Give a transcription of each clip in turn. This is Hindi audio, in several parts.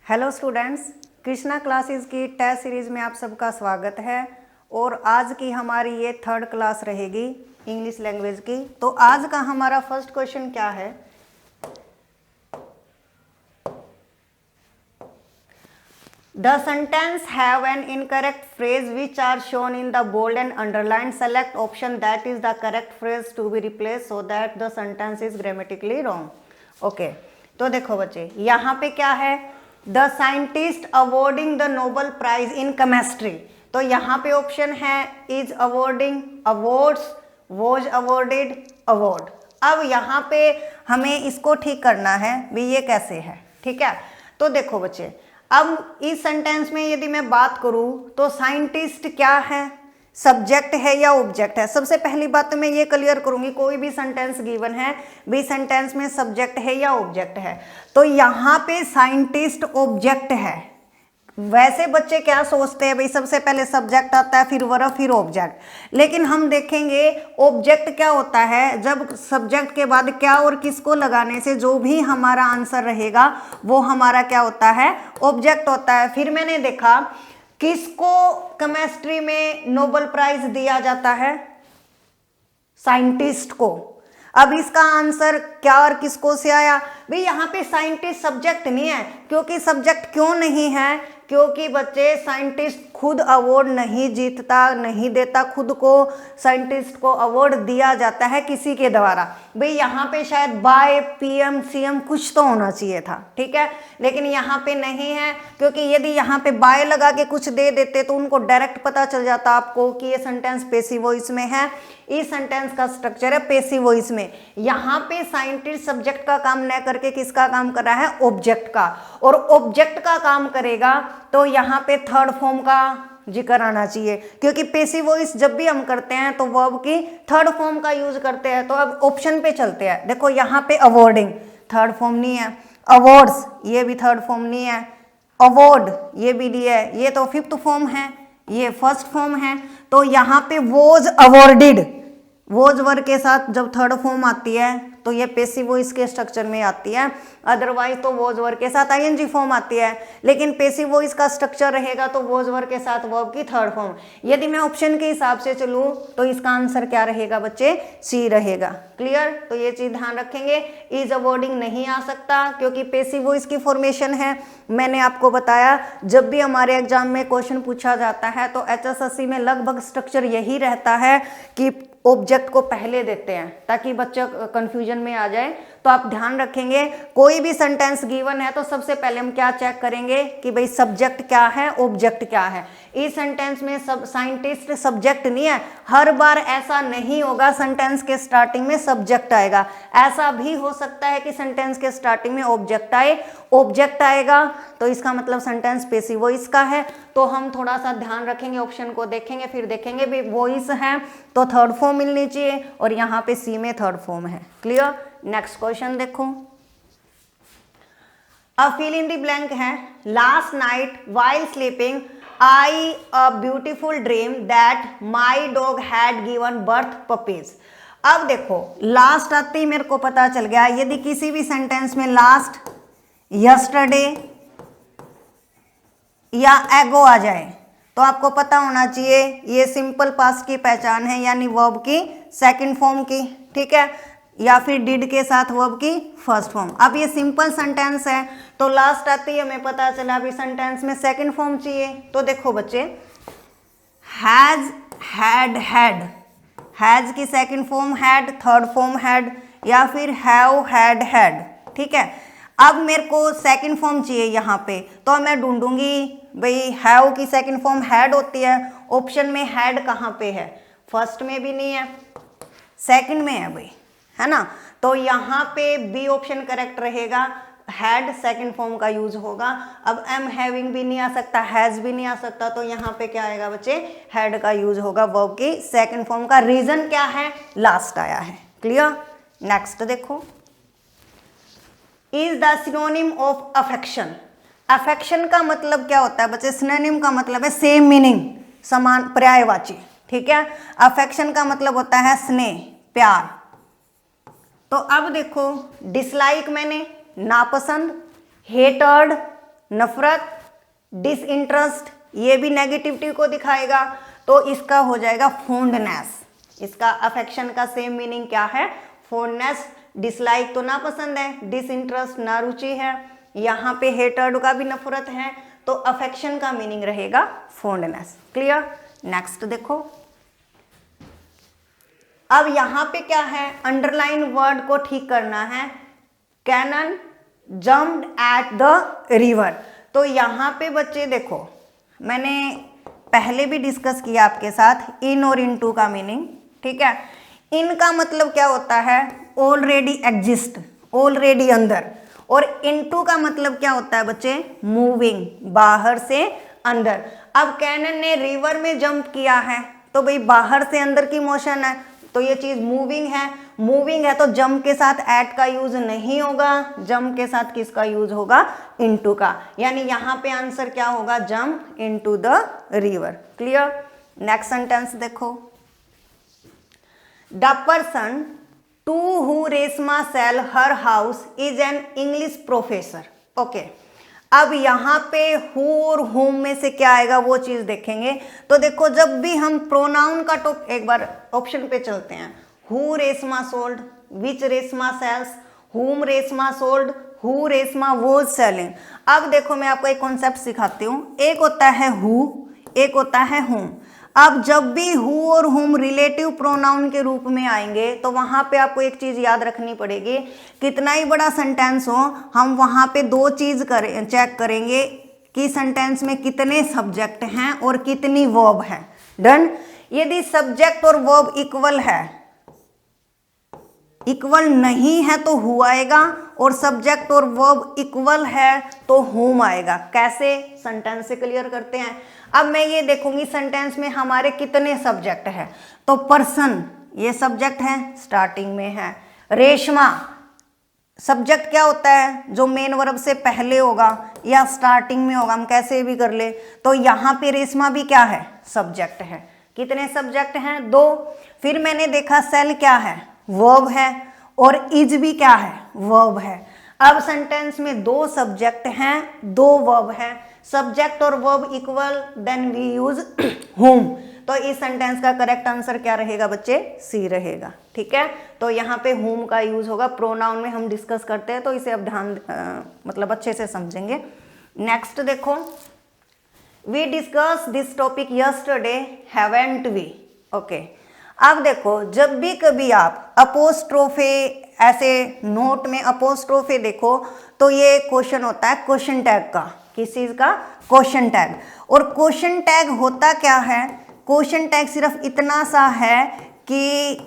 हेलो स्टूडेंट्स, कृष्णा क्लासेस की टेस्ट सीरीज़ में आप सबका स्वागत है। और आज की हमारी ये थर्ड क्लास रहेगी इंग्लिश लैंग्वेज की। तो आज का हमारा फर्स्ट क्वेश्चन क्या है? The sentence have an incorrect phrase which are shown in the bold and underline. Select option that is the correct phrase to be replace so that the sentence is grammatically wrong. Okay, तो देखो बच्चे, यहाँ पे क्या है? The scientist awarding the Nobel prize in chemistry. तो यहाँ पे ऑप्शन है is awarding, awards, was awarded, award. अब यहाँ पे हमें इसको ठीक करना है भी, ये कैसे है? ठीक है, तो देखो बच्चे, अब इस सेंटेंस में यदि मैं बात करूँ तो साइंटिस्ट क्या है, सब्जेक्ट है या ऑब्जेक्ट है? सबसे पहली बात तो मैं ये क्लियर करूंगी, कोई भी सेंटेंस गिवन है भी सेंटेंस में सब्जेक्ट है या ऑब्जेक्ट है। तो यहाँ पे साइंटिस्ट ऑब्जेक्ट है। वैसे बच्चे क्या सोचते हैं भाई, सबसे पहले सब्जेक्ट आता है, फिर वर्ब, फिर ऑब्जेक्ट। लेकिन हम देखेंगे ऑब्जेक्ट क्या होता है, जब सब्जेक्ट के बाद क्या और किसको लगाने से जो भी हमारा आंसर रहेगा वो हमारा क्या होता है? ऑब्जेक्ट होता है। फिर मैंने देखा किसको केमिस्ट्री में नोबेल प्राइज दिया जाता है? साइंटिस्ट को। अब इसका आंसर क्या और किसको से आया भाई? यहाँ पे साइंटिस्ट सब्जेक्ट नहीं है, क्योंकि सब्जेक्ट क्यों नहीं है? क्योंकि बच्चे साइंटिस्ट खुद अवार्ड नहीं जीतता, नहीं देता, खुद को साइंटिस्ट को अवार्ड दिया जाता है किसी के द्वारा। भाई यहाँ पे शायद बाय पीएम सीएम कुछ तो होना चाहिए था, ठीक है, लेकिन यहाँ पे नहीं है, क्योंकि यदि यहाँ पे बाय लगा के कुछ दे देते तो उनको डायरेक्ट पता चल जाता आपको कि ये सेंटेंस पेसिव वॉइस में है। इस सेंटेंस का स्ट्रक्चर है पेसिव वॉइस में। यहाँ पे साइंटिस्ट सब्जेक्ट का काम न करके किसका काम कर रहा है? ऑब्जेक्ट का। और ऑब्जेक्ट का काम करेगा तो यहाँ पे थर्ड फॉर्म का जिक्र आना चाहिए, क्योंकि पेसिव वॉइस जब भी हम करते हैं तो वर्ब की थर्ड फॉर्म का यूज करते हैं। तो अब ऑप्शन पे चलते हैं। देखो यहाँ पे अवॉर्डिंग थर्ड फॉर्म नहीं है, अवॉर्ड्स ये भी थर्ड फॉर्म नहीं है, अवॉर्ड ये भी नहीं है, ये तो फिफ्थ फॉर्म है, ये फर्स्ट फॉर्म है। तो यहाँ पे वॉज अवॉर्डेड, वॉज वर्ब के साथ जब थर्ड फॉर्म आती है तो ये पेसिव वॉइस के स्ट्रक्चर में आती है। अदरवाइज तो वॉज वर्ब के साथ आईएनजी फॉर्म आती है, लेकिन पेसिव वॉइस का स्ट्रक्चर रहेगा तो वॉज वर्ब के साथ वर्ब की थर्ड फॉर्म। यदि मैं ऑप्शन के हिसाब से चलूँ तो इसका आंसर क्या रहेगा बच्चे? सी रहेगा। क्लियर? तो ये चीज ध्यान रखेंगे, इज अवॉर्डिंग नहीं आ सकता क्योंकि पेसिव वॉइस की फॉर्मेशन है। मैंने आपको बताया जब भी हमारे एग्जाम में क्वेश्चन पूछा जाता है तो एचएसएससी में लगभग स्ट्रक्चर यही रहता है कि ऑब्जेक्ट को पहले देते हैं ताकि बच्चा कंफ्यूजन में आ जाए। तो आप ध्यान रखेंगे, कोई भी सेंटेंस गिवन है तो सबसे पहले हम क्या चेक करेंगे कि भाई सब्जेक्ट क्या है, ऑब्जेक्ट क्या है। इस सेंटेंस में सब साइंटिस्ट सब्जेक्ट नहीं है। हर बार ऐसा नहीं होगा सेंटेंस के स्टार्टिंग में सब्जेक्ट आएगा, ऐसा भी हो सकता है कि सेंटेंस के स्टार्टिंग में ऑब्जेक्ट आए। ऑब्जेक्ट आएगा तो इसका मतलब सेंटेंस पेसिव वॉइस का है। तो हम थोड़ा सा ध्यान रखेंगे, ऑप्शन को देखेंगे, फिर देखेंगे भी वॉइस है तो थर्ड फॉर्म मिलनी चाहिए और यहाँ पे सी में थर्ड फॉर्म है। क्लियर? नेक्स्ट क्वेश्चन देखो, अ फिल इन द ब्लैंक है। Last night while sleeping I a beautiful dream that my dog had given birth puppies. अब देखो लास्ट आते ही मेरे को पता चल गया, यदि किसी भी सेंटेंस में लास्ट, यस्टरडे या एगो आ जाए तो आपको पता होना चाहिए ये सिंपल पास्ट की पहचान है, यानी वर्ब की सेकंड फॉर्म की, ठीक है, या फिर डिड के साथ वर्ब की फर्स्ट फॉर्म। अब ये सिंपल सेंटेंस है तो लास्ट आती है, हमें पता चला अभी सेंटेंस में सेकंड फॉर्म चाहिए। तो देखो बच्चे, हैज, हैड, हैड, हैज की second form had, third form had, या फिर हैव, हैड, हैड, ठीक है। अब मेरे को सेकंड फॉर्म चाहिए यहाँ पे, तो मैं ढूंढूंगी भाई हैव की सेकंड फॉर्म हैड होती है। ऑप्शन में हैड कहाँ पे है? फर्स्ट में भी नहीं है, सेकंड में है भाई, है ना। तो यहाँ पे बी ऑप्शन करेक्ट रहेगा, हैड सेकंड फॉर्म का यूज होगा। अब एम हैविंग भी नहीं आ सकता, हैज भी नहीं आ सकता, तो यहाँ पे क्या आएगा बच्चे? हैड का यूज होगा वर्ब की सेकंड फॉर्म का। रीजन क्या है? लास्ट आया है। क्लियर? नेक्स्ट देखो, is the synonym of affection. Affection का मतलब क्या होता है बच्चे? सिनोनिम का मतलब है सेम मीनिंग, समान पर्यायवाची, ठीक है। अफेक्शन का मतलब होता है स्नेह, प्यार। तो अब देखो, डिसलाइक मैंने नापसंद, हेटर्ड, नफरत, डिसइंटरेस्ट, ये भी नेगेटिविटी को दिखाएगा, तो इसका हो जाएगा फॉन्डनेस। इसका अफेक्शन का सेम मीनिंग क्या है, फॉन्डनेस। डिसलाइक तो ना पसंद है, डिसइंटरेस्ट ना रुचि है, यहाँ पे हेटर्ड का भी नफरत है, तो अफेक्शन का मीनिंग रहेगा फॉन्डनेस। क्लियर। नेक्स्ट देखो, अब यहाँ पे क्या है, अंडरलाइन वर्ड को ठीक करना है। Cannon jumped at the river, तो यहाँ पे बच्चे देखो, मैंने पहले भी डिस्कस किया आपके साथ इन और इनटू का मीनिंग, ठीक है। इन का मतलब क्या होता है, ऑलरेडी एग्जिस्ट, ऑलरेडी अंदर, और इनटू का मतलब क्या होता है बच्चे, मूविंग, बाहर से अंदर। अब कैनन ने रिवर में जंप किया है, तो भाई बाहर से अंदर की मोशन है, तो ये चीज मूविंग है। मूविंग है तो जंप के साथ एट का यूज नहीं होगा, जंप के साथ किसका यूज होगा, इनटू का। यानी यहाँ पे आंसर क्या होगा, jump into the river. Clear. Next sentence देखो, the person to who Reshma sell her house is an English professor. Okay, अब यहाँ पे हु और होम में से क्या आएगा वो चीज देखेंगे। तो देखो, जब भी हम प्रोनाउन का एक बार ऑप्शन पे चलते हैं, who Reshma sold, which Reshma sells, whom Reshma sold, who Reshma was selling. अब देखो, मैं आपको एक कॉन्सेप्ट सिखाती हूँ, एक होता है हु, एक होता है हुम। अब जब भी हु और हुम रिलेटिव प्रोनाउन के रूप में आएंगे, तो वहां पे आपको एक चीज याद रखनी पड़ेगी, कितना ही बड़ा सेंटेंस हो, हम वहां पे दो चीज चेक करेंगे कि सेंटेंस में कितने सब्जेक्ट हैं और कितनी वर्ब है। डन। यदि सब्जेक्ट और वर्ब इक्वल है, इक्वल नहीं है तो हु आएगा, और सब्जेक्ट और वर्ब इक्वल है तो हुम आएगा। कैसे, सेंटेंस से क्लियर करते हैं। अब मैं ये देखूंगी सेंटेंस में हमारे कितने सब्जेक्ट हैं, तो पर्सन ये सब्जेक्ट है, स्टार्टिंग में है। रेशमा, सब्जेक्ट क्या होता है, जो मेन वर्ब से पहले होगा या स्टार्टिंग में होगा, हम कैसे भी कर ले, तो यहाँ पे रेशमा भी क्या है, सब्जेक्ट है। कितने सब्जेक्ट हैं, दो। फिर मैंने देखा सेल क्या है, वर्ब है, और इज भी क्या है, वर्ब है। अब सेंटेंस में दो सब्जेक्ट हैं, दो वर्ब है, सब्जेक्ट और verb equal, then we use whom. तो इस सेंटेंस का करेक्ट आंसर क्या रहेगा बच्चे, सी रहेगा। ठीक है, तो यहाँ पे हुम का यूज होगा। प्रोनाउन में हम डिस्कस करते हैं, तो इसे अब ध्यान मतलब अच्छे से समझेंगे। नेक्स्ट देखो, we discuss this topic yesterday, haven't we. Okay, अब देखो, जब भी कभी आप अपोस्ट्रोफे, ऐसे नोट में अपोस्ट्रोफे देखो, तो ये क्वेश्चन होता है क्वेश्चन टैग का। किस चीज का, क्वेश्चन टैग। और क्वेश्चन टैग होता क्या है, क्वेश्चन टैग सिर्फ इतना सा है कि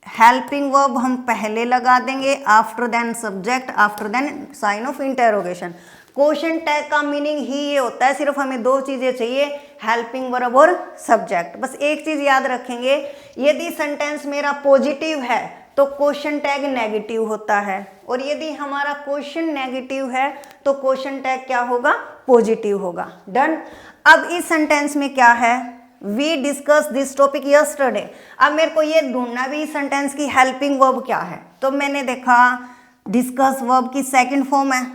हेल्पिंग वर्ब हम पहले लगा देंगे, after then subject, after then sign of interrogation. Question tag का मीनिंग ही ये होता है, सिर्फ हमें दो चीजें चाहिए, हेल्पिंग वर्ब और सब्जेक्ट। बस एक चीज याद रखेंगे, यदि सेंटेंस मेरा पॉजिटिव है तो क्वेश्चन टैग नेगेटिव होता है, और यदि हमारा क्वेश्चन नेगेटिव है तो क्वेश्चन टैग क्या होगा, पॉजिटिव होगा। डन। अब इस सेंटेंस में क्या है, we discuss this topic yesterday. अब मेरे को ये ढूंढना भी इस सेंटेंस की हेल्पिंग वर्ब क्या है, तो मैंने देखा डिस्कस वर्ब की सेकंड फॉर्म है,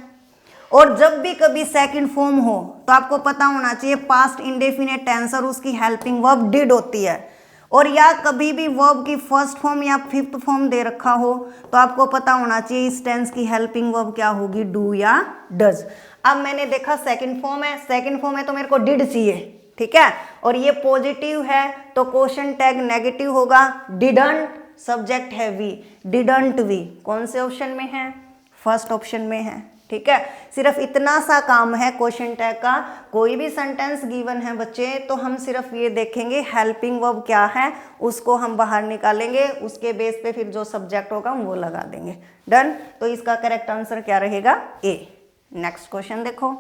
और जब भी कभी सेकंड फॉर्म हो तो आपको पता होना चाहिए पास्ट इंडेफिनिट टेंस और उसकी हेल्पिंग वर्ब डिड होती है। और या कभी भी वर्ब की फर्स्ट फॉर्म या फिफ्थ फॉर्म दे रखा हो तो आपको पता होना चाहिए इस टेंस की हेल्पिंग वर्ब क्या होगी, डू या डज। अब मैंने देखा सेकंड फॉर्म है, सेकंड फॉर्म है तो मेरे को डिड चाहिए, ठीक है, और ये पॉजिटिव है तो क्वेश्चन टैग नेगेटिव होगा। डिडंट, सब्जेक्ट है वी, डिडंट वी कौन से ऑप्शन में है, फर्स्ट ऑप्शन में है। ठीक है, सिर्फ इतना सा काम है क्वेश्चन टैग का। कोई भी सेंटेंस गिवन है बच्चे तो हम सिर्फ ये देखेंगे हेल्पिंग वर्ब क्या है, उसको हम बाहर निकालेंगे, उसके बेस पे फिर जो सब्जेक्ट होगा वो लगा देंगे। डन। तो इसका करेक्ट आंसर क्या रहेगा, ए। नेक्स्ट क्वेश्चन देखो,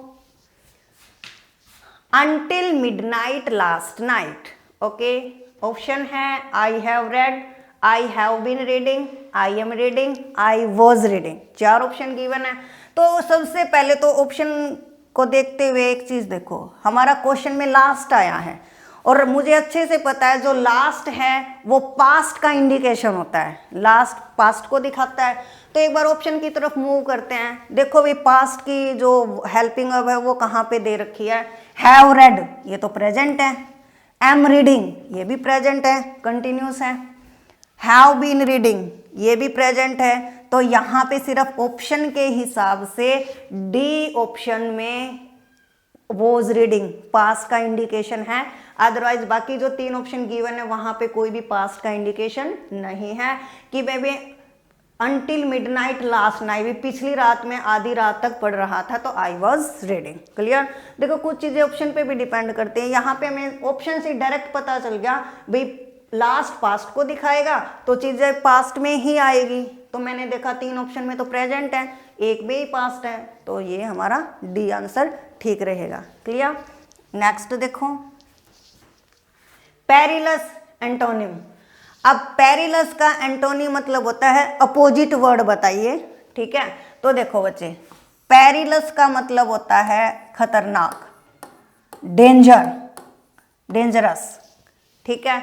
until midnight last night। Okay, option है I have read, I have been reading, I am reading, I was reading. चार ऑप्शन गिवन है। तो सबसे पहले तो ऑप्शन को देखते हुए एक चीज देखो, हमारा क्वेश्चन में लास्ट आया है और मुझे अच्छे से पता है जो लास्ट है वो पास्ट का इंडिकेशन होता है, लास्ट पास्ट को दिखाता है। तो एक बार ऑप्शन की तरफ मूव करते हैं। देखो भाई पास्ट की जो हेल्पिंग वर्ब है वो कहाँ पे दे रखी है, हैव रेड, ये तो प्रेजेंट है। एम रीडिंग, ये भी प्रेजेंट है, कंटिन्यूस है। हैव बीन रीडिंग, ये भी प्रेजेंट है। तो यहाँ पे सिर्फ ऑप्शन के हिसाब से डी ऑप्शन में वॉज रीडिंग पास्ट का इंडिकेशन है, अदरवाइज बाकी जो 3 ऑप्शन गिवन है वहां पे कोई भी पास्ट का इंडिकेशन नहीं है। कि मैं अंटिल मिडनाइट लास्ट नाइट, भी पिछली रात में आधी रात तक पढ़ रहा था, तो आई वॉज रीडिंग। क्लियर। देखो कुछ चीजें ऑप्शन पे भी डिपेंड करती हैं। यहाँ पे हमें ऑप्शन से डायरेक्ट पता चल गया भाई लास्ट पास्ट को दिखाएगा तो चीजें पास्ट में ही आएगी। तो मैंने देखा 3 ऑप्शन में तो प्रेजेंट है, एक में ही पास्ट है, तो ये हमारा डी आंसर ठीक रहेगा। क्लियर। नेक्स्ट देखो पेरिलस एंटोनिम। अब पेरिलस का एंटोनिम मतलब होता है अपोजिट वर्ड बताइए। ठीक है, तो देखो बच्चे पेरिलस का मतलब होता है खतरनाक, डेंजर, डेंजरस। ठीक है,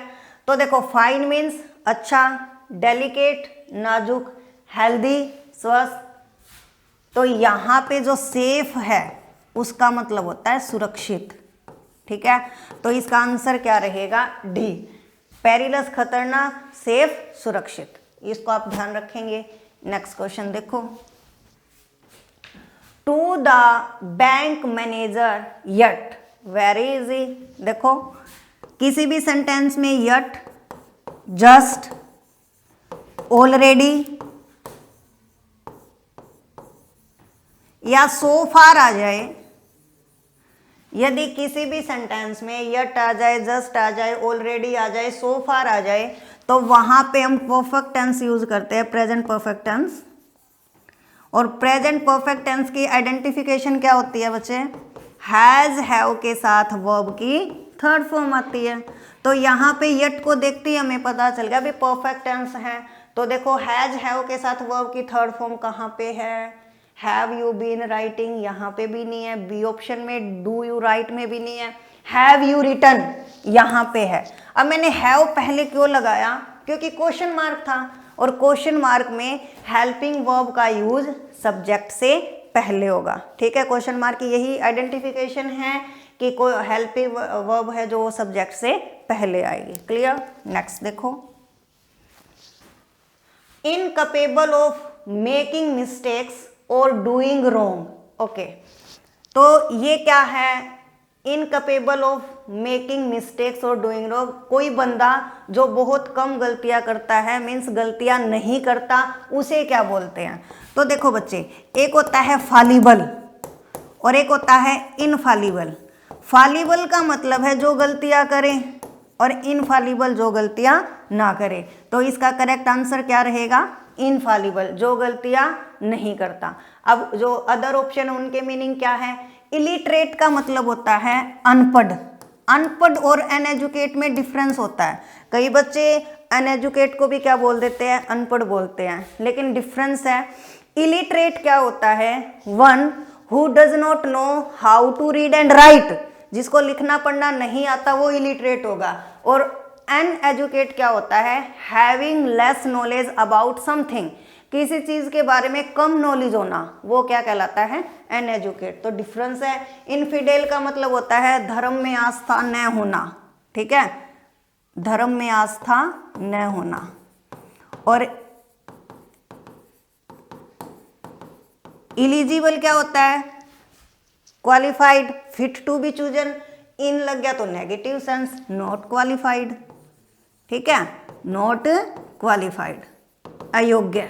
तो देखो फाइन मीन्स अच्छा, डेलिकेट नाजुक, हेल्दी स्वस्थ। तो यहाँ पे जो सेफ है उसका मतलब होता है सुरक्षित। ठीक है, तो इसका आंसर क्या रहेगा, डी। पेरिलस खतरनाक, सेफ सुरक्षित, इसको आप ध्यान रखेंगे। नेक्स्ट क्वेश्चन देखो, to the bank manager yet, very easy. देखो किसी भी सेंटेंस में यट, जस्ट, ऑलरेडी या सो फार आ जाए, यदि किसी भी सेंटेंस में यट आ जाए, जस्ट आ जाए, ऑलरेडी आ जाए, सो फार आ जाए, तो वहां पे हम परफेक्ट टेंस यूज करते हैं, प्रेजेंट परफेक्ट टेंस। और प्रेजेंट परफेक्ट टेंस की आइडेंटिफिकेशन क्या होती है बच्चे, हैज हैव के साथ वर्ब की थर्ड फॉर्म आती है। तो यहाँ पे यट को देखते ही हमें पता चल गया भी परफेक्ट टेंस है। तो देखो हैज हैव के साथ वर्ब की थर्ड फॉर्म कहाँ पे है, हैव यू बीन राइटिंग, यहाँ पे भी नहीं है। बी ऑप्शन में डू यू राइट में भी नहीं है। हैव यू रिटन यहाँ पे है। अब मैंने हैव पहले क्यों लगाया, क्योंकि क्वेश्चन मार्क था, और क्वेश्चन मार्क में हेल्पिंग वर्ब का यूज सब्जेक्ट से पहले होगा। ठीक है, क्वेश्चन मार्क की यही आइडेंटिफिकेशन है कि कोई हेल्पिंग वर्ब है जो सब्जेक्ट से पहले आएगी। क्लियर। नेक्स्ट देखो, इनकपेबल ऑफ मेकिंग मिस्टेक्स और डूइंग रॉन्ग। ओके, तो ये क्या है, इनकपेबल ऑफ मेकिंग मिस्टेक्स और डूइंग रॉन्ग। कोई बंदा जो बहुत कम गलतियां करता है, मीन्स गलतियां नहीं करता, उसे क्या बोलते हैं। तो देखो बच्चे, एक होता है फालिबल और एक होता है इनफालिबल। फालिबल का मतलब है जो गलतियां करे, और इनफालिबल जो गलतियां ना करे। तो इसका करेक्ट आंसर क्या रहेगा, इनफालिबल, जो गलतियां नहीं करता। अब जो अदर ऑप्शन है उनके मीनिंग क्या है, इलिटरेट का मतलब होता है अनपढ़। अनपढ़ और अनएजुकेट में डिफरेंस होता है। कई बच्चे अनएजुकेट को भी क्या बोल देते हैं, अनपढ़ बोलते हैं, लेकिन डिफरेंस है। इलिटरेट क्या होता है, one who does not know how to read and write, जिसको लिखना पढ़ना नहीं आता वो इलिटरेट होगा। और अनएजुकेट क्या होता है, having less knowledge about something, किसी चीज के बारे में कम नॉलेज होना, वो क्या कहलाता है, अनएजुकेट। तो डिफरेंस है। इनफिडेल का मतलब होता है धर्म में आस्था न होना। ठीक है, धर्म में आस्था न होना। और इलिजिबल क्या होता है, qualified, fit to be chosen. इन लग गया तो नेगेटिव सेंस, नॉट क्वालिफाइड। ठीक है, नॉट क्वालिफाइड, अयोग्य।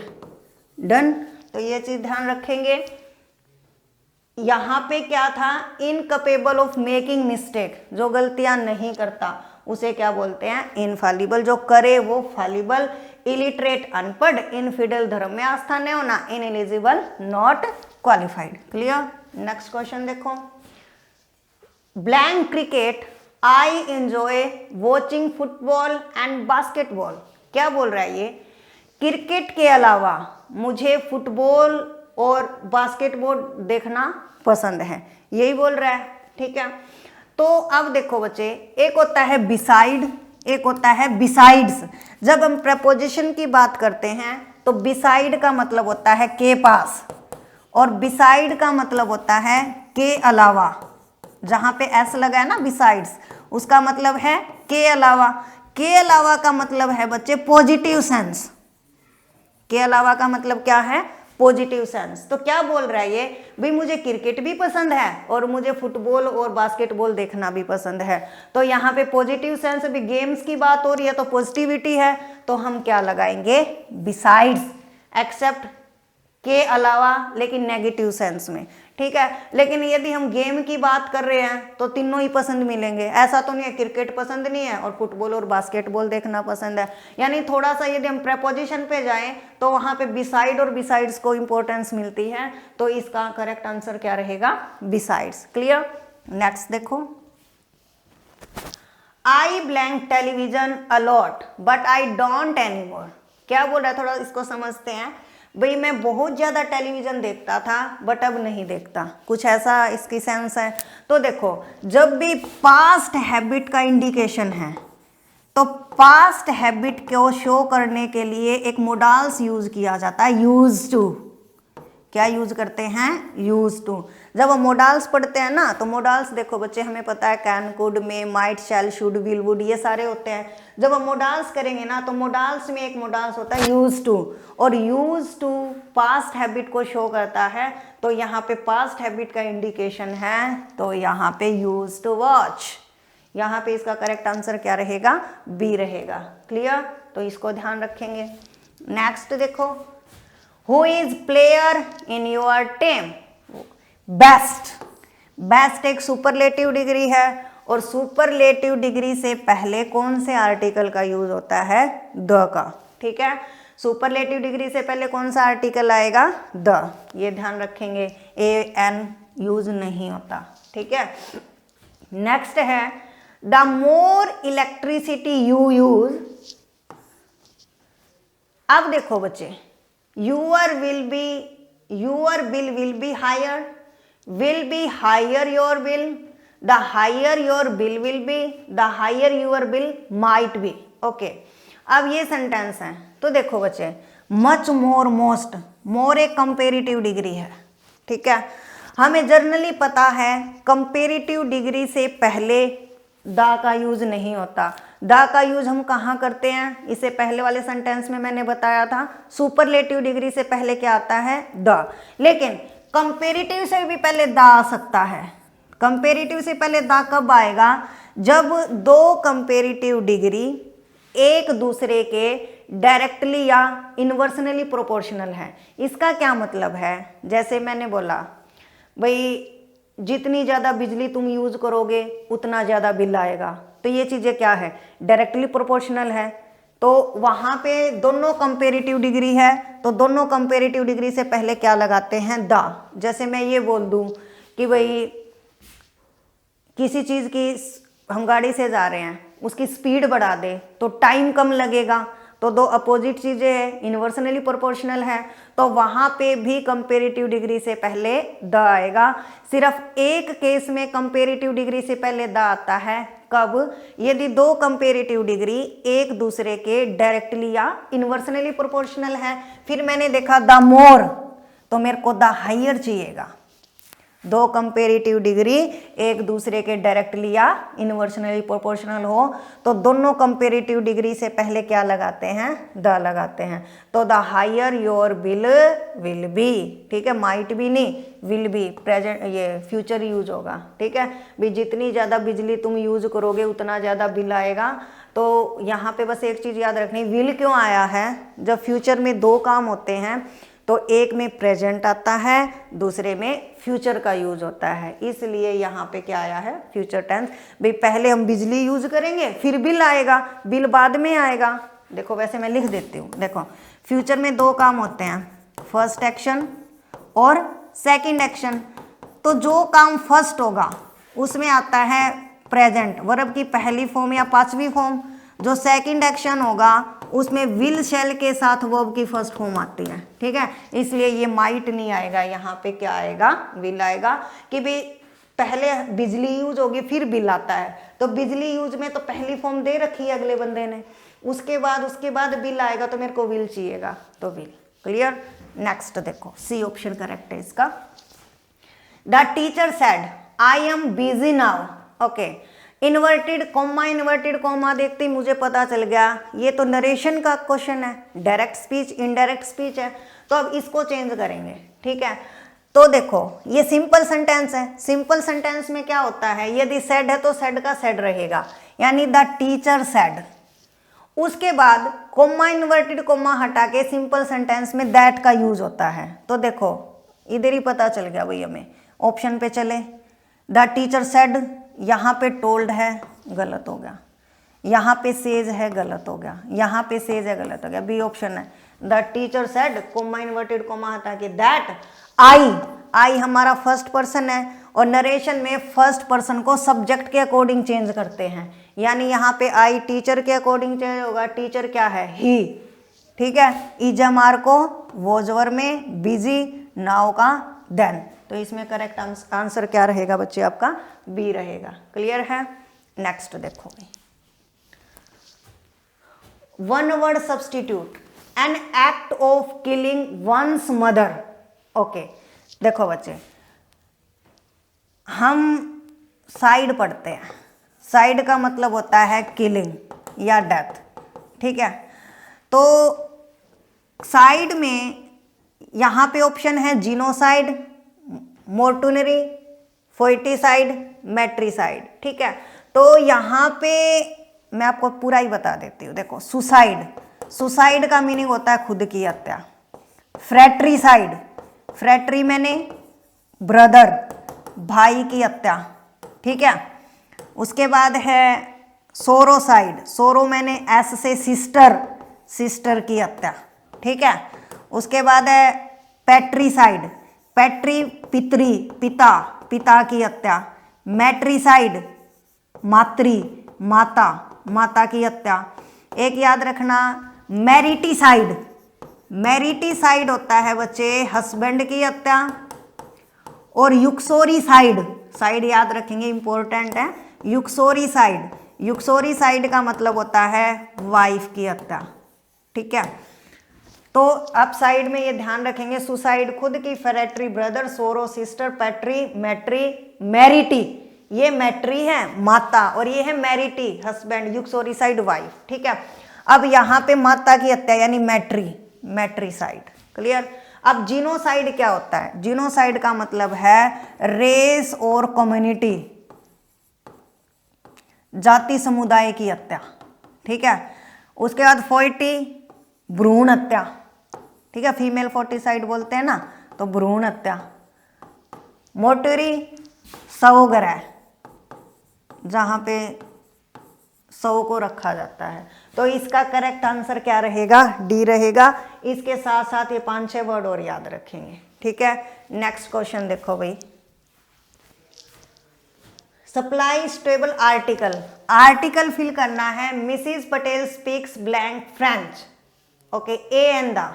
डन। तो ये चीज ध्यान रखेंगे। यहां पे क्या था, इनकपेबल ऑफ मेकिंग मिस्टेक, जो गलतियां नहीं करता उसे क्या बोलते हैं, इनफालिबल। जो करे वो फालिबल। इलिटरेट अनपढ़, इनफिडल धर्म में आस्था नहीं होना, ineligible not qualified. Clear. Next question देखो, blank cricket I enjoy watching football and basketball. क्या बोल रहा है ये, क्रिकेट के अलावा मुझे फुटबॉल और बास्केटबॉल देखना पसंद है, यही बोल रहा है। ठीक है, तो अब देखो बच्चे, एक होता है बिसाइड, एक होता है बिसाइड्स। जब हम प्रपोजिशन की बात करते हैं तो बिसाइड का मतलब होता है के पास, और बिसाइड का मतलब होता है के अलावा। जहां पे एस लगा है ना बिसाइड्स, उसका मतलब है के अलावा। के अलावा का मतलब है बच्चे पॉजिटिव सेंस। के अलावा का मतलब क्या है? Positive sense. तो क्या बोल रहा है ये, भाई मुझे क्रिकेट भी पसंद है और मुझे फुटबॉल और बास्केटबॉल देखना भी पसंद है। तो यहाँ पे पॉजिटिव सेंस, अभी गेम्स की बात हो रही है तो पॉजिटिविटी है, तो हम क्या लगाएंगे? बिसाइड्स, एक्सेप्ट के अलावा, लेकिन नेगेटिव सेंस में, ठीक है। लेकिन यदि हम गेम की बात कर रहे हैं तो तीनों ही पसंद मिलेंगे। ऐसा तो नहीं है क्रिकेट पसंद नहीं है और फुटबॉल और बास्केटबॉल देखना पसंद है। यानी थोड़ा सा यदि हम प्रेपोजिशन पे जाएं तो वहां पे बिसाइड और बिसाइड्स को इंपॉर्टेंस मिलती है। तो इसका करेक्ट आंसर क्या रहेगा? बिसाइड्स। क्लियर? नेक्स्ट देखो, आई blank television a lot but I don't any more. क्या बोल रहा है, थोड़ा इसको समझते हैं। भाई मैं बहुत ज़्यादा टेलीविज़न देखता था बट अब नहीं देखता, कुछ ऐसा इसकी सेंस है। तो देखो, जब भी पास्ट हैबिट का इंडिकेशन है तो पास्ट हैबिट को शो करने के लिए एक मोडाल्स यूज किया जाता है, यूज टू। क्या यूज करते हैं? Use to. जब हम मोडाल्स पढ़ते हैं ना तो मोडाल्स देखो बच्चे, हमें पता है can, could, may, might, shall, should, will, would, ये सारे होते हैं। जब हम मोडाल्स करेंगे ना तो मोडाल्स में एक मोडाल्स होता है यूज टू, और यूज टू पास्ट हैबिट को शो करता है। तो यहाँ पे पास्ट हैबिट का इंडिकेशन है, तो यहाँ पे यूज टू वॉच। यहाँ पे इसका करेक्ट आंसर क्या रहेगा? बी रहेगा। क्लियर? तो इसको ध्यान रखेंगे। नेक्स्ट देखो, who is player in your team? Best. Best एक सुपरलेटिव डिग्री है, और सुपरलेटिव डिग्री से पहले कौन से आर्टिकल का यूज होता है? द का। ठीक है, सुपरलेटिव डिग्री से पहले कौन सा आर्टिकल आएगा? द। ये ध्यान रखेंगे, ए एन यूज नहीं होता। ठीक है, नेक्स्ट है, the more electricity you use. अब देखो बच्चे, your bill will be higher, will be higher your bill, the higher your bill will be, the higher your bill might be। Okay, अब ये सेंटेंस है तो देखो बच्चे, मच मोर, मोस्ट, मोर एक कंपेरेटिव डिग्री है। ठीक है, हमें जर्नली पता है कंपेरेटिव डिग्री से पहले द का यूज नहीं होता। द का यूज हम कहाँ करते हैं? इससे पहले वाले सेंटेंस में मैंने बताया था, सुपरलेटिव डिग्री से पहले क्या आता है? द। लेकिन कंपेरेटिव से भी पहले द आ सकता है। कंपेरेटिव से पहले द कब आएगा? जब दो कंपेरेटिव डिग्री एक दूसरे के डायरेक्टली या इनवर्सनली प्रोपोर्शनल है। इसका क्या मतलब है? जैसे मैंने बोला भाई जितनी ज़्यादा बिजली तुम यूज़ करोगे उतना ज़्यादा बिल आएगा, तो ये चीज़ें क्या है? डायरेक्टली प्रोपोर्शनल है। तो वहाँ पे दोनों कंपेरेटिव डिग्री है, तो दोनों कंपेरेटिव डिग्री से पहले क्या लगाते हैं? द। जैसे मैं ये बोल दूँ कि भाई किसी चीज़ की, हम गाड़ी से जा रहे हैं, उसकी स्पीड बढ़ा दे तो टाइम कम लगेगा, तो दो अपोजिट चीज़ें हैं, इन्वर्सनली प्रोपोर्शनल है, तो वहाँ पे भी कंपेरेटिव डिग्री से पहले द आएगा। सिर्फ एक केस में कंपेरेटिव डिग्री से पहले द आता है, कब? यदि दो कंपेरेटिव डिग्री एक दूसरे के डायरेक्टली या इन्वर्सनली प्रोपोर्शनल है। फिर मैंने देखा द मोर, तो मेरे को द हायर चाहिएगा। दो कंपेरेटिव डिग्री एक दूसरे के डायरेक्टली या इनवर्सनली प्रोपोर्शनल हो तो दोनों कंपेरेटिव डिग्री से पहले क्या लगाते हैं? द लगाते हैं। तो the higher your bill will be. ठीक है, माइट भी नहीं, विल बी प्रेजेंट, ये फ्यूचर यूज होगा। ठीक है, भी जितनी ज़्यादा बिजली तुम यूज करोगे उतना ज़्यादा बिल आएगा। तो यहाँ पे बस एक चीज़ याद रखनी, विल क्यों आया है? जब फ्यूचर में दो काम होते हैं तो एक में प्रेजेंट आता है, दूसरे में फ्यूचर का यूज होता है, इसलिए यहाँ पे क्या आया है? Future tense. भाई पहले हम बिजली यूज करेंगे फिर बिल आएगा, बिल बाद में आएगा। देखो वैसे मैं लिख देती हूँ। देखो फ्यूचर में दो काम होते हैं, फर्स्ट एक्शन और सेकंड एक्शन। तो जो काम फर्स्ट होगा उसमें आता है प्रेजेंट, वर्ब की पहली फॉर्म या पांचवी फॉर्म। जो सेकंड एक्शन होगा उसमें विल शैल के साथ वर्ब की फर्स्ट फॉर्म आती है। ठीक है, इसलिए ये माइट नहीं आएगा, यहाँ पे क्या आएगा? विल आएगा। कि भी पहले बिजली यूज होगी फिर बिल आता है, तो बिजली यूज में तो पहली फॉर्म दे रखी है अगले बंदे ने, उसके बाद बिल आएगा तो मेरे को बिल चाहिएगा, तो बिल। क्लियर। नेक्स्ट देखो, सी ऑप्शन करेक्ट है इसका। The teacher said I am busy now. Okay, inverted comma देखते ही मुझे पता चल गया ये तो नरेशन का क्वेश्चन है, डायरेक्ट स्पीच इनडायरेक्ट स्पीच है, तो अब इसको चेंज करेंगे। ठीक है, तो देखो ये सिंपल सेंटेंस है, सिंपल सेंटेंस में क्या होता है, यदि सेड है तो सेड का सेड रहेगा, यानी द टीचर सेड। उसके बाद कोमा इन्वर्टेड कोमा हटा के सिंपल सेंटेंस में दैट का यूज होता है। तो देखो इधर ही पता चल गया भाई हमें, ऑप्शन पे चले, द टीचर सेड, यहाँ पे टोल्ड है गलत हो गया, यहाँ पे सेज है गलत हो गया, यहाँ पे सेज है गलत हो गया, बी ऑप्शन है the teacher said coma inverted coma हटा के दैट आई हमारा फर्स्ट पर्सन है, और नरेशन में फर्स्ट पर्सन को सब्जेक्ट के अकॉर्डिंग चेंज करते हैं, यानी यहाँ पे आई टीचर के अकॉर्डिंग चेंज होगा, टीचर क्या है ही। ठीक है, इजा मार्को वोजवर में, बिजी नाउ का देन, तो इसमें करेक्ट आंसर क्या रहेगा बच्चे आपका, बी रहेगा। क्लियर है। नेक्स्ट देखो, one word substitute an act of killing one's mother. Okay, देखो बच्चे हम साइड पढ़ते हैं, साइड का मतलब होता है किलिंग या डेथ। ठीक है, तो साइड में यहाँ पे ऑप्शन है जीनोसाइड, मोर्टुनरी, फोइटिसाइड, मैट्रिसाइड। ठीक है, तो यहाँ पे मैं आपको पूरा ही बता देती हूँ। देखो सुसाइड का मीनिंग होता है खुद की हत्या, फ्रैट्रीसाइड, फ्रैट्री मैंने ब्रदर, भाई की हत्या। ठीक है, उसके बाद है सोरोसाइड, सोरो मैंने एस से सिस्टर, सिस्टर की हत्या। ठीक है, उसके बाद है पैट्रीसाइड, पैट्री पितरी, पिता, पिता की हत्या। मैट्रीसाइड मातृ, माता, माता की हत्या। एक याद रखना मैरिटीसाइड, मैरिटीसाइड होता है बच्चे हस्बैंड की हत्या। और युक्सोरीसाइड, साइड याद रखेंगे इंपॉर्टेंट है, युक्सोरीसाइड, युक्सोरीसाइड का मतलब होता है वाइफ की हत्या। ठीक है, तो अब साइड में ये ध्यान रखेंगे, सुसाइड खुद की, फेरेट्री ब्रदर, सोरो सिस्टर, पैट्री मैट्री, मैरिटी ये मैट्री है माता, और ये है मैरिटी हस्बैंड, युक्सोरीसाइड वाइफ। ठीक है, अब यहाँ पे माता की हत्या यानी मैट्री, मैट्रीसाइड। क्लियर। अब जीनोसाइड क्या होता है, जीनोसाइड का मतलब है रेस और कम्युनिटी, जाति समुदाय की हत्या। ठीक है, उसके बाद फोइटी भ्रूण हत्या। ठीक है, फीमेल फोर्टिसाइड बोलते हैं ना, तो भ्रूण हत्या। मोर्टरी शवगृह, जहां पे शव को रखा जाता है। तो इसका करेक्ट आंसर क्या रहेगा, डी रहेगा। इसके साथ साथ ये 5-6 वर्ड और याद रखेंगे। ठीक है, नेक्स्ट क्वेश्चन देखो भाई, supply stable article, article fill करना है। Mrs Patel speaks blank French. Okay, a and the.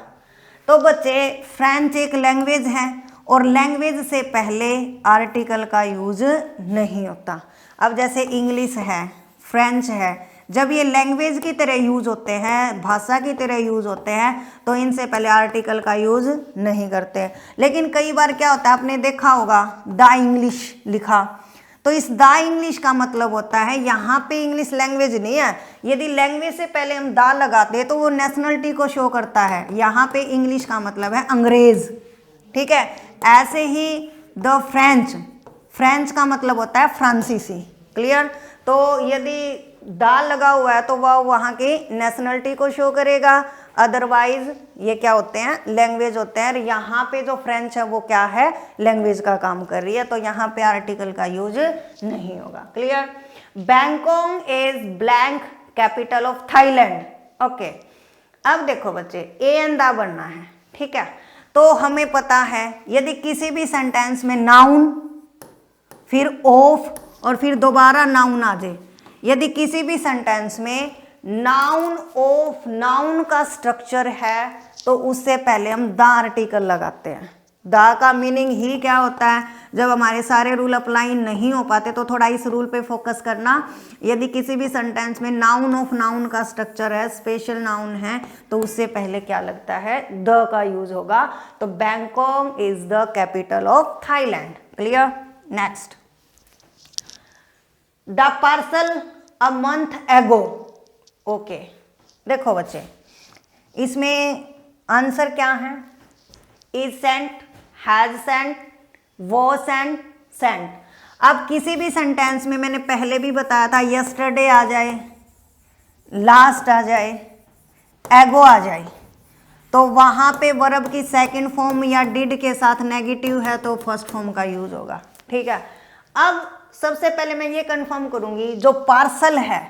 तो बच्चे फ्रेंच एक लैंग्वेज है और लैंग्वेज से पहले आर्टिकल का यूज नहीं होता। अब जैसे इंग्लिश है, फ्रेंच है, जब ये लैंग्वेज की तरह यूज होते हैं, भाषा की तरह यूज होते हैं, तो इनसे पहले आर्टिकल का यूज नहीं करते। लेकिन कई बार क्या होता है, आपने देखा होगा द इंग्लिश लिखा, तो इस द इंग्लिश का मतलब होता है यहाँ पे इंग्लिश लैंग्वेज नहीं है। यदि लैंग्वेज से पहले हम द लगाते तो वो नेशनलिटी को शो करता है। यहाँ पे इंग्लिश का मतलब है अंग्रेज। ठीक है, ऐसे ही द फ्रेंच, फ्रेंच का मतलब होता है फ्रांसीसी। क्लियर। तो यदि द लगा हुआ है तो वह वहाँ की नेशनलिटी को शो करेगा, अदरवाइज ये क्या होते हैं, लैंग्वेज होते हैं। यहाँ पे जो फ्रेंच है वो क्या है, लैंग्वेज का काम कर रही है, तो यहाँ पे आर्टिकल का यूज नहीं होगा। Clear. Bangkok is blank capital of Thailand. Okay, अब देखो बच्चे ए एंड द बनना है। ठीक है, तो हमें पता है यदि किसी भी सेंटेंस में नाउन फिर ऑफ और फिर दोबारा नाउन आ जाए, यदि किसी भी सेंटेंस में नाउन ऑफ नाउन का स्ट्रक्चर है तो उससे पहले हम द आर्टिकल लगाते हैं। द का मीनिंग ही क्या होता है, जब हमारे सारे रूल अप्लाई नहीं हो पाते तो थोड़ा इस रूल पे फोकस करना। यदि किसी भी सेंटेंस में नाउन ऑफ नाउन का स्ट्रक्चर है, स्पेशल नाउन है, तो उससे पहले क्या लगता है, द का यूज होगा। तो Bangkok is the capital of Thailand. Clear. Next, the parcel a month एगो। ओके, देखो बच्चे, इसमें आंसर क्या है, इज सेंट, हैज सेंट, वो सेंट, सेंट। अब किसी भी सेंटेंस में मैंने पहले भी बताया था, यस्टरडे आ जाए, लास्ट आ जाए, एगो आ जाए, तो वहां पे वर्ब की सेकंड फॉर्म या डिड के साथ नेगेटिव है तो फर्स्ट फॉर्म का यूज होगा। ठीक है। अब सबसे पहले मैं ये कंफर्म करूंगी, जो पार्सल है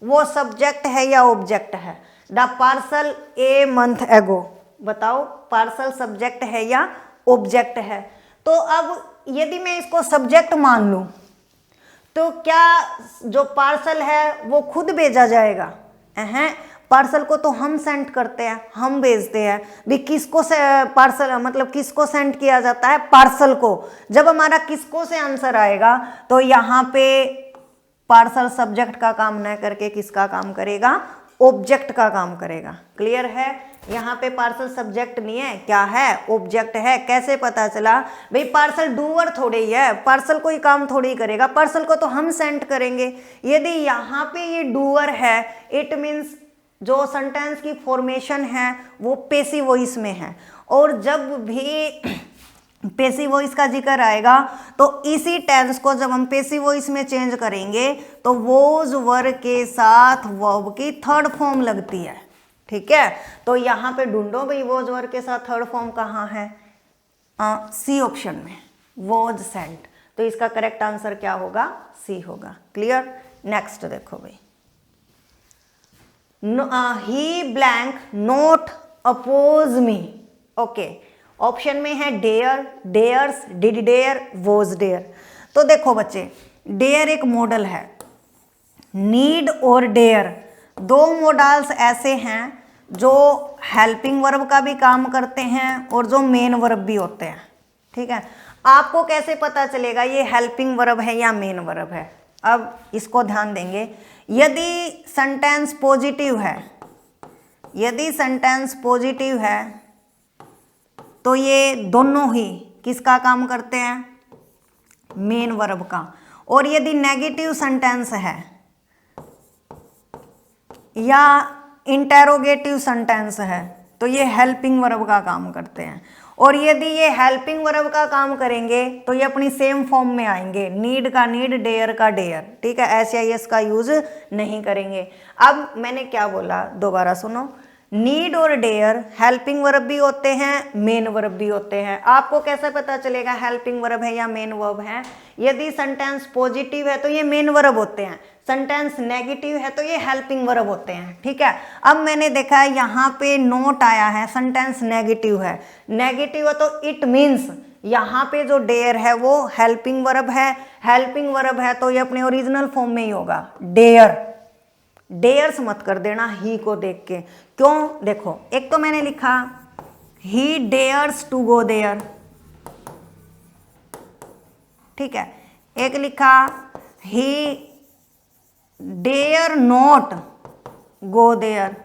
वो सब्जेक्ट है या ऑब्जेक्ट है। द पार्सल ए मंथ एगो, बताओ पार्सल सब्जेक्ट है या ऑब्जेक्ट है। तो अब यदि मैं इसको सब्जेक्ट मान लूं तो क्या जो पार्सल है वो खुद भेजा जाएगा? पार्सल को तो हम सेंड करते हैं, हम भेजते हैं भी। किसको से पार्सल, मतलब किसको सेंड किया जाता है, पार्सल को। जब हमारा किसको से आंसर आएगा तो यहाँ पे पार्सल सब्जेक्ट का काम न करके किसका काम करेगा, ऑब्जेक्ट का काम करेगा। क्लियर है। यहाँ पे पार्सल सब्जेक्ट नहीं है, क्या है, ऑब्जेक्ट है। कैसे पता चला भाई, पार्सल डूअर थोड़ी ही है, पार्सल कोई काम थोड़ी करेगा, पार्सल को तो हम सेंड करेंगे। यदि यहाँ पे ये डूअर है, इट मीन्स जो सेंटेंस की फॉर्मेशन है वो पेसिव वॉइस में है। और जब भी पेसिव वॉइस का जिक्र आएगा तो इसी टेंस को जब हम पेसिव वॉइस में चेंज करेंगे तो वोज वर्ब के साथ वर्ब की थर्ड फॉर्म लगती है। ठीक है। तो यहाँ पे ढूंढो भाई, वोज वर्ब के साथ थर्ड फॉर्म कहाँ है, सी ऑप्शन में, वोज सेंट। तो इसका करेक्ट आंसर क्या होगा, सी होगा। क्लियर। नेक्स्ट देखो भाई, he blank not oppose me. Okay, option में है dare, dares, did dare, was dare. तो देखो बच्चे, डेयर एक मॉडल है, नीड और डेयर दो मॉडल्स ऐसे हैं जो हेल्पिंग वर्ब का भी काम करते हैं और जो मेन वर्ब भी होते हैं। ठीक है। आपको कैसे पता चलेगा ये हेल्पिंग वर्ब है या मेन वर्ब है? अब इसको ध्यान देंगे, यदि सेंटेंस पॉजिटिव है, यदि सेंटेंस पॉजिटिव है तो ये दोनों ही किसका काम करते हैं, मेन वर्ब का। और यदि नेगेटिव सेंटेंस है या इंटेरोगेटिव सेंटेंस है तो ये हेल्पिंग वर्ब का काम करते हैं। और यदि ये हेल्पिंग वर्ब का काम करेंगे तो ये अपनी सेम फॉर्म में आएंगे, नीड का नीड, डेयर का डेयर। ठीक है। एस का यूज नहीं करेंगे। अब मैंने क्या बोला, दोबारा सुनो, नीड और डेयर हेल्पिंग वर्ब भी होते हैं, मेन वर्ब भी होते हैं। आपको कैसे पता चलेगा हेल्पिंग वर्ब है या मेन वर्ब है? यदि सेंटेंस पॉजिटिव है तो ये मेन वर्ब होते हैं, सेंटेंस नेगेटिव है तो ये हेल्पिंग वर्ब होते हैं। ठीक है। अब मैंने देखा है यहाँ पे नोट आया है, सेंटेंस नेगेटिव है, नेगेटिव है तो इट मीन्स यहाँ पे जो डेयर है वो हेल्पिंग वर्ब है। हेल्पिंग वर्ब है तो ये अपने ओरिजिनल फॉर्म में ही होगा, डेयर। डेयर्स मत कर देना ही को देख के। क्यों? देखो, एक तो मैंने लिखा he dares to go there, ठीक है। एक लिखा he dare not go there.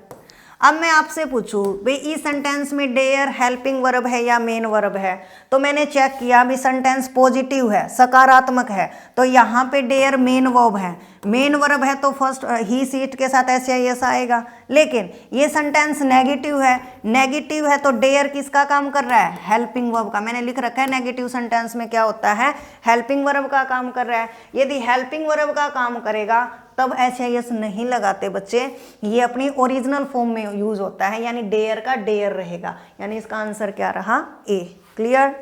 अब मैं आपसे पूछूं भाई, इस सेंटेंस में डेयर हेल्पिंग वर्ब है या मेन वर्ब है? तो मैंने चेक किया भी, सेंटेंस पॉजिटिव है, सकारात्मक है, तो यहाँ पे डेयर मेन वर्ब है। मेन वर्ब है तो फर्स्ट ही सीट के साथ एस आएगा। लेकिन ये सेंटेंस नेगेटिव है, नेगेटिव है तो डेयर किसका काम कर रहा है, हेल्पिंग वर्ब का। मैंने लिख रखा है नेगेटिव सेंटेंस में क्या होता है, हेल्पिंग वर्ब का काम कर रहा है। यदि हेल्पिंग वर्ब का काम करेगा तब एस नहीं लगाते बच्चे, ये अपनी ओरिजिनल फॉर्म में यूज होता है, यानी डेयर का डेयर रहेगा। यानी इसका आंसर क्या रहा, ए। क्लियर।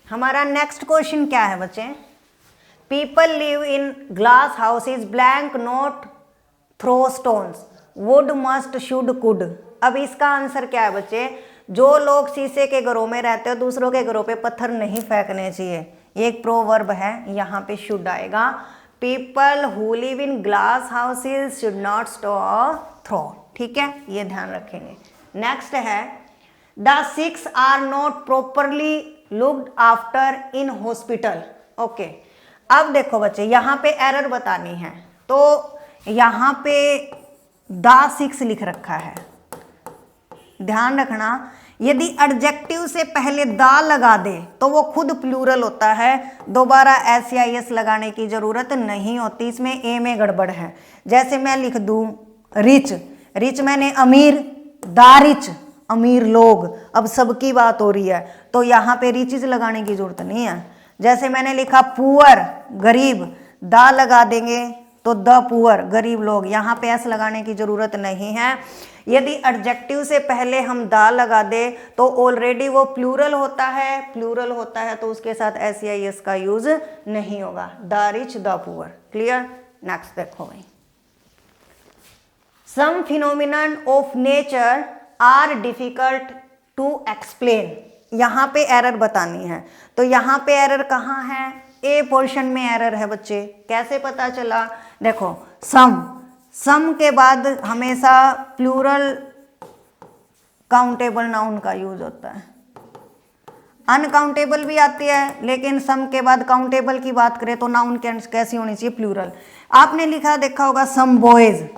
हमारा नेक्स्ट क्वेश्चन क्या है बच्चे, people live in glass houses blank not throw stones, would must should could. अब इसका आंसर क्या है बच्चे, जो लोग शीशे के घरों में रहते हैं दूसरों के घरों पे पत्थर नहीं फेंकने चाहिए। ये एक प्रोवर्ब है, यहाँ पे शुड आएगा। People who live in glass houses should not throw. ठीक है, ये ध्यान रखेंगे। नेक्स्ट है the 6 are not properly looked after in hospital. Okay, अब देखो बच्चे यहाँ पे एरर बतानी है, तो यहाँ पे द 6 लिख रखा है, ध्यान रखना। यदि एडजेक्टिव से पहले दा लगा दे तो वो खुद प्लूरल होता है, दोबारा एस या एस लगाने की जरूरत नहीं होती। इसमें ए में गड़बड़ है। जैसे मैं लिख दूं रिच, रिच मैंने अमीर, दा रिच अमीर लोग, अब सबकी बात हो रही है तो यहाँ पे रिचेज लगाने की जरूरत नहीं है। जैसे मैंने लिखा पुअर गरीब, दा लगा देंगे तो द पुअर गरीब लोग, यहाँ पे एस लगाने की जरूरत नहीं है। यदि एडजेक्टिव से पहले हम दा लगा दे तो ऑलरेडी वो प्लूरल होता है, प्लूरल होता है तो उसके साथ एस या एस का यूज नहीं होगा। The rich, the poor. Clear? Next देखो भाई, some phenomenon of nature are difficult to explain. यहाँ पे एरर बतानी है, तो यहाँ पे एरर कहाँ है? ए पोर्शन में एरर है बच्चे। कैसे पता चला? देखो सम के बाद हमेशा प्लूरल काउंटेबल नाउन का यूज होता है। अनकाउंटेबल भी आती है, लेकिन सम के बाद काउंटेबल की बात करें तो नाउन कैसी होनी चाहिए? प्लूरल। आपने लिखा देखा होगा सम बॉयज,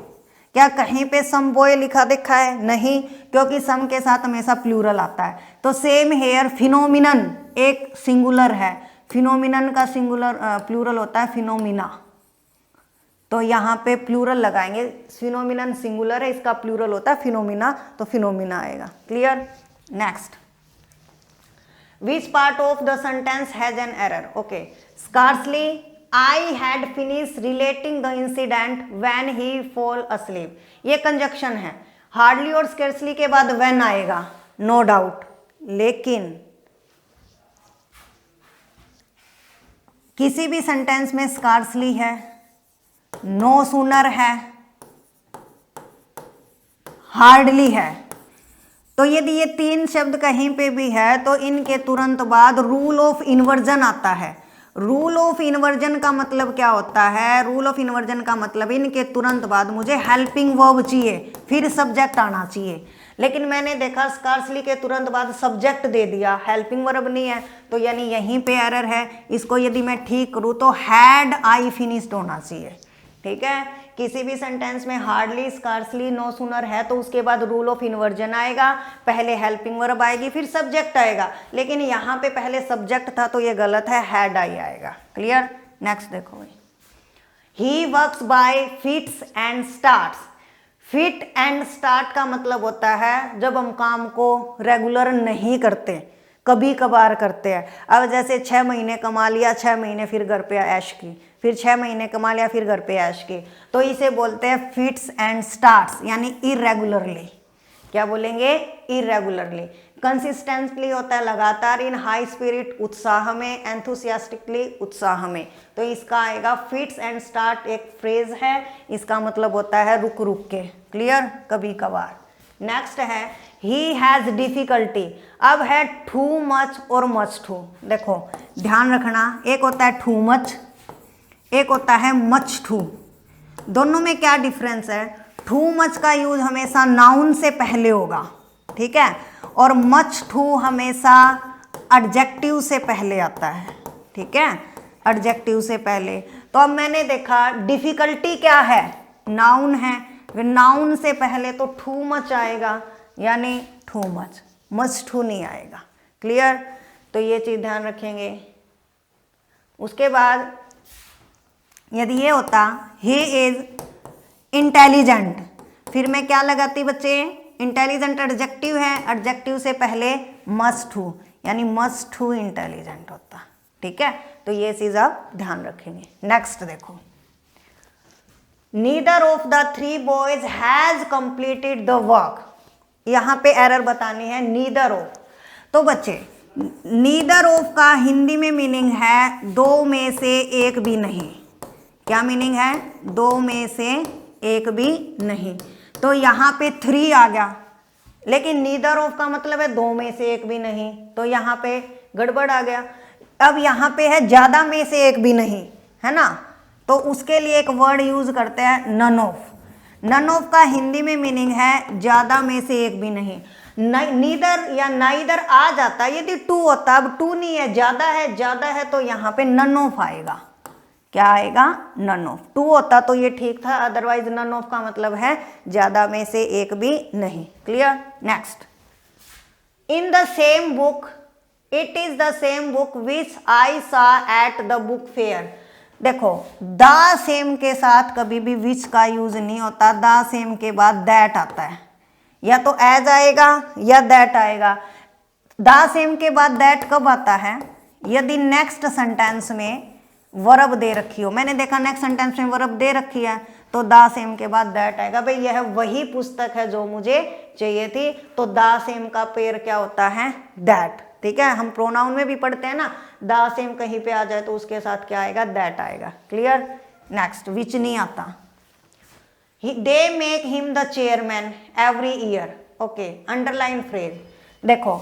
क्या कहीं पे सम बॉय लिखा देखा है? नहीं, क्योंकि सम के साथ हमेशा प्लूरल आता है। तो सेम हेयर फिनोमिनन एक सिंगुलर है, फिनोमिनन का सिंगुलर प्लूरल होता है फिनोमिना, तो यहाँ पे प्लूरल लगाएंगे। फिनोमिनन सिंगुलर है, इसका प्लूरल होता है फिनोमिना, तो फिनोमिना आएगा। Clear? Next, which part of the sentence has an error? Okay, scarcely I had finish relating the incident when he fall asleep. ये कंजक्शन है। हार्डली और स्केर्सली के बाद व्हेन आएगा, नो डाउट, लेकिन किसी भी सेंटेंस में स्कार्सली है, नो सूनर है, हार्डली है, तो यदि ये तीन शब्द कहीं पे भी है तो इनके तुरंत बाद रूल ऑफ इन्वर्जन आता है। रूल ऑफ इन्वर्जन का मतलब क्या होता है? रूल ऑफ इन्वर्जन का मतलब इनके तुरंत बाद मुझे हेल्पिंग वर्ब चाहिए, फिर सब्जेक्ट आना चाहिए। लेकिन मैंने देखा स्कार्सली के तुरंत बाद सब्जेक्ट दे दिया, हेल्पिंग वर्ब नहीं है, तो यानी यहीं पे एरर है। इसको यदि मैं ठीक करूँ तो हैड आई फिनिश्ड होना चाहिए। ठीक है, किसी भी सेंटेंस में हार्डली, स्कार्सली, नो सूनर है तो उसके बाद रूल ऑफ इन्वर्जन आएगा, पहले हेल्पिंग वर्ब आएगी, फिर सब्जेक्ट आएगा। लेकिन यहाँ पे पहले सब्जेक्ट था तो ये गलत है, हैड आई आएगा। क्लियर? नेक्स्ट देखो भाई, he works by fits and starts. Fit and start का मतलब होता है जब हम काम को रेगुलर नहीं करते, कभी कभार करते हैं। अब जैसे 6 महीने कमा लिया, 6 महीने फिर घर पे ऐश की, फिर 6 महीने कमा लिया, फिर घर पे ऐश की, तो इसे बोलते हैं फिट्स एंड स्टार्ट्स, यानी इरेगुलरली। क्या बोलेंगे? इरेगुलरली। कंसिस्टेंटली होता है लगातार, इन हाई स्पिरिट उत्साह में, एंथुसियास्टिकली उत्साह में, तो इसका आएगा फिट्स एंड स्टार्ट। एक फ्रेज है, इसका मतलब होता है रुक रुक के। क्लियर? कभी कभार। नेक्स्ट है ही हैज डिफिकल्टी। अब है टू मच और मच टू। देखो ध्यान रखना, एक होता है टू मच, एक होता है मच टू। दोनों में क्या डिफरेंस है? टू मच का यूज हमेशा नाउन से पहले होगा, ठीक है, और मच टू हमेशा एडजेक्टिव से पहले आता है। ठीक है, एडजेक्टिव से पहले। तो अब मैंने देखा डिफिकल्टी क्या है? नाउन है, नाउन से पहले तो टू मच आएगा, यानी टू मच, मच टू नहीं आएगा। क्लियर? तो ये चीज़ ध्यान रखेंगे। उसके बाद यदि ये होता ही इज इंटेलिजेंट, फिर मैं क्या लगाती बच्चे? इंटेलिजेंट एडजेक्टिव है, एडजेक्टिव से पहले मस्ट टू, यानी मस्ट टू इंटेलिजेंट होता। ठीक है, तो ये चीज़ आप ध्यान रखेंगे। नेक्स्ट देखो, neither of the 3 boys has completed the work. यहाँ पे एरर बतानी है, नीदर ऑफ। तो बच्चे नीदर ऑफ का हिंदी में मीनिंग है 2 में से एक भी नहीं। क्या मीनिंग है? 2 में से एक भी नहीं। तो यहाँ पे 3 आ गया, लेकिन नीदर ऑफ का मतलब है 2 में से एक भी नहीं, तो यहाँ पे गड़बड़ आ गया। अब यहाँ पे है ज़्यादा में से एक भी नहीं, है ना, तो उसके लिए एक वर्ड यूज करते हैं नन ऑफ। नन ऑफ का हिंदी में मीनिंग है ज़्यादा में से एक भी नहीं। नीदर या नाइदर आ जाता यदि टू होता, अब टू नहीं है, ज्यादा है तो यहाँ पे नन ऑफ आएगा। क्या आएगा? None of. टू होता तो ये ठीक था, अदरवाइज नन ऑफ का मतलब है ज्यादा में से एक भी नहीं। Clear? Next, in the same book, it is the same book which I saw at the book fair. देखो द सेम के साथ कभी भी विच का यूज नहीं होता, द सेम के बाद दैट आता है, या तो एज आएगा या दैट आएगा। द सेम के बाद दैट कब आता है? यदि नेक्स्ट सेंटेंस में वर्ब दे रखी हो। मैंने देखा नेक्स्ट सेंटेंस में वर्ब दे रखी है तो द सेम के बाद दैट आएगा। भाई यह वही पुस्तक है जो मुझे चाहिए थी, तो द सेम का पेयर क्या होता है? दैट। ठीक है, हम प्रोनाउन में भी पढ़ते हैं ना, द सेम कहीं पे आ जाए तो उसके साथ क्या आएगा? दैट आएगा। क्लियर? नेक्स्ट, विच नहीं आता। They make him the chairman every year. Okay, underline phrase. देखो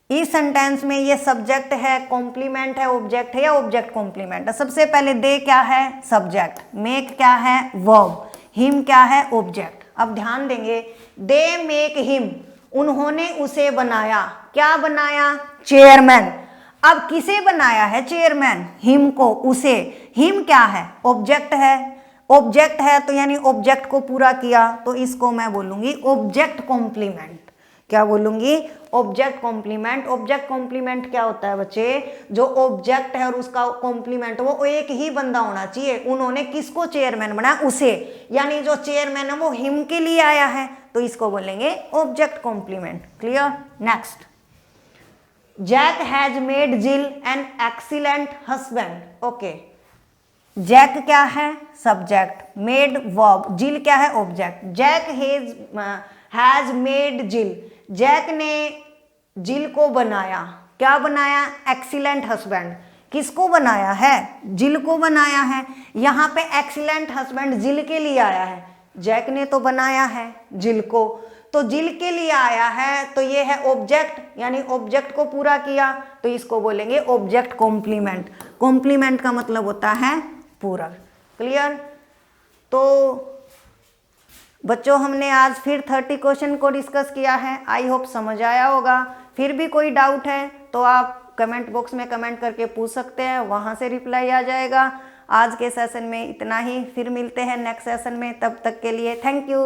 इस सेंटेंस में ये सब्जेक्ट है, कॉम्प्लीमेंट है, ऑब्जेक्ट है या ऑब्जेक्ट कॉम्प्लीमेंट है? सबसे पहले दे क्या है? सब्जेक्ट। मेक क्या है? वर्ब। हिम क्या है? ऑब्जेक्ट। अब ध्यान देंगे, दे मेक हिम, उन्होंने उसे बनाया। क्या बनाया? चेयरमैन। अब किसे बनाया है चेयरमैन? हिम को, उसे। हिम क्या है? ऑब्जेक्ट है। ऑब्जेक्ट है तो यानी ऑब्जेक्ट को पूरा किया, तो इसको मैं बोलूंगी ऑब्जेक्ट कॉम्प्लीमेंट। क्या बोलूंगी? Object complement. ऑब्जेक्ट कॉम्प्लीमेंट क्या होता है बच्चे? जो ऑब्जेक्ट है और उसका कॉम्प्लीमेंट वो एक ही बंदा होना चाहिए। उन्होंने किसको चेयरमैन बनाया? उसे। यानी जो चेयरमैन है वो हिम के लिए आया है, तो इसको बोलेंगे object complement. Clear? Next, Jack has made Jill an excellent husband. Okay, Jack क्या है? सब्जेक्ट। Made verb. जिल क्या है? Object. Jack has made Jill, Jack ने जिल को बनाया। क्या बनाया? Excellent husband. किसको बनाया है? जिल को बनाया है। यहाँ पे एक्सीलेंट हस्बैंड जिल के लिए आया है, जैक ने तो बनाया है जिल को, तो जिल के लिए आया है तो ये है ऑब्जेक्ट, यानी ऑब्जेक्ट को पूरा किया, तो इसको बोलेंगे ऑब्जेक्ट कॉम्प्लीमेंट। कॉम्प्लीमेंट का मतलब होता है पूरा। क्लियर? तो बच्चों हमने आज फिर 30 क्वेश्चन को डिस्कस किया है। आई होप समझ आया होगा। फिर भी कोई डाउट है तो आप कमेंट बॉक्स में कमेंट करके पूछ सकते हैं, वहाँ से रिप्लाई आ जाएगा। आज के सेशन में इतना ही, फिर मिलते हैं नेक्स्ट सेशन में। तब तक के लिए थैंक यू।